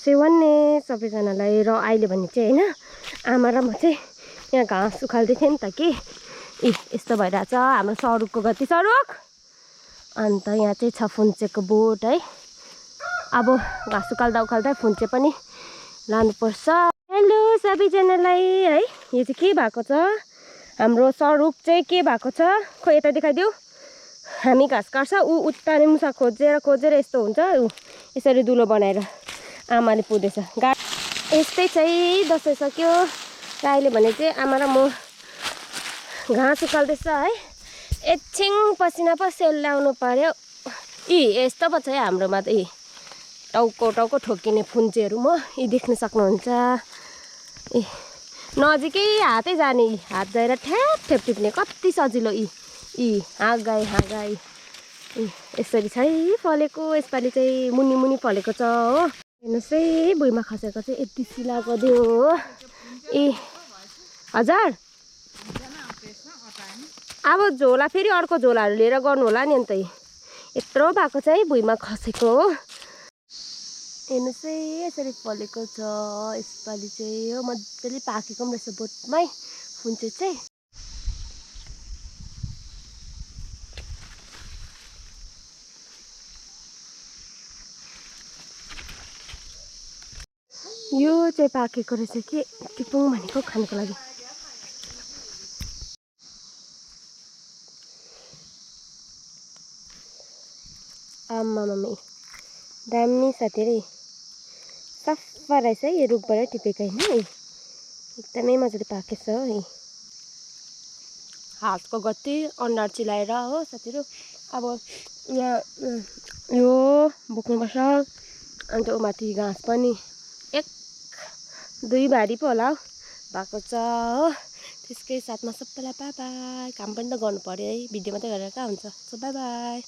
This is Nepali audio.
नमस्ते भन्ने सबैजनालाई। र अहिले भने चाहिँ होइन, आमा र म चाहिँ यहाँ घाँस उखाल्दै थिएँ नि त कि यस्तो भइरहेछ हाम्रो सरुकको गति। सरुक अन्त यहाँ चाहिँ छ फुन्चेको बोट है। अब घाँस उखाल्दा उखाल्दा फुन्चे पनि लानुपर्छ। हेलो सबैजनालाई है। यो चाहिँ के भएको छ, हाम्रो सरुक चाहिँ के भएको छ खोइ यता देखाइदेऊ। हामी घाँस काट्छ ऊ उत्ताने मुसा खोजेर खोजेर यस्तो हुन्छ, ऊ यसरी दुलो बनाएर आमाले पुँदैछ। यस्तै चाहिँ दसैँ सक्यो र अहिले भने चाहिँ आमा र म घाँस उखाल्दैछ है। एकछिन पसिना पो सेलाउनु पर्यो। यस्तो पो छ है हाम्रोमा त। टाउको टाउको ठोकिने फुन्चेहरू म देख्न सक्नुहुन्छ। नजिकै हातै जाने, हात जाएर ठ्याप ठ्याप टिप्ने कति सजिलो। हाँगाई हाँगाई यसरी छ है फलेको। यसपालि चाहिँ मुनि मुनि फलेको छ हो। हेर्नुहोस् है भुइँमा खसेको चाहिँ यति सिला गरिदियो हो। हजार अब झोला फेरि अर्को झोलाहरू लिएर गर्नु होला नि। अन्त यत्रो भएको छ है भुइँमा खसेको हो। हेर्नुहोस् है यसरी फलेको छ। यसपालि चाहिँ हो मजाले पाकेको पनि रहेछ बोटमै फुन्चे चाहिँ। यो चाहिँ पाकेको रहेछ कि टिपुङ भनेको खानको लागि। आम्मा मम्मी दामी साथीहरू सफा रहेछ है। यो रुखबाटै टिपेको होइन, एकदमै मजाले पाकेछ है। हातको गति अनुहार चिलाएर हो साथीहरू। अब यहाँ यो बोक्नुपर्छ। अन्त माथि घाँस पनि 1-2 भारी पो होला हौ भएको छ हो। त्यसकै साथमा सबैलाई बाई बाई। काम पनि त गर्नु पर्यो है, भिडियो मात्रै गरेर कहाँ हुन्छ। So by by.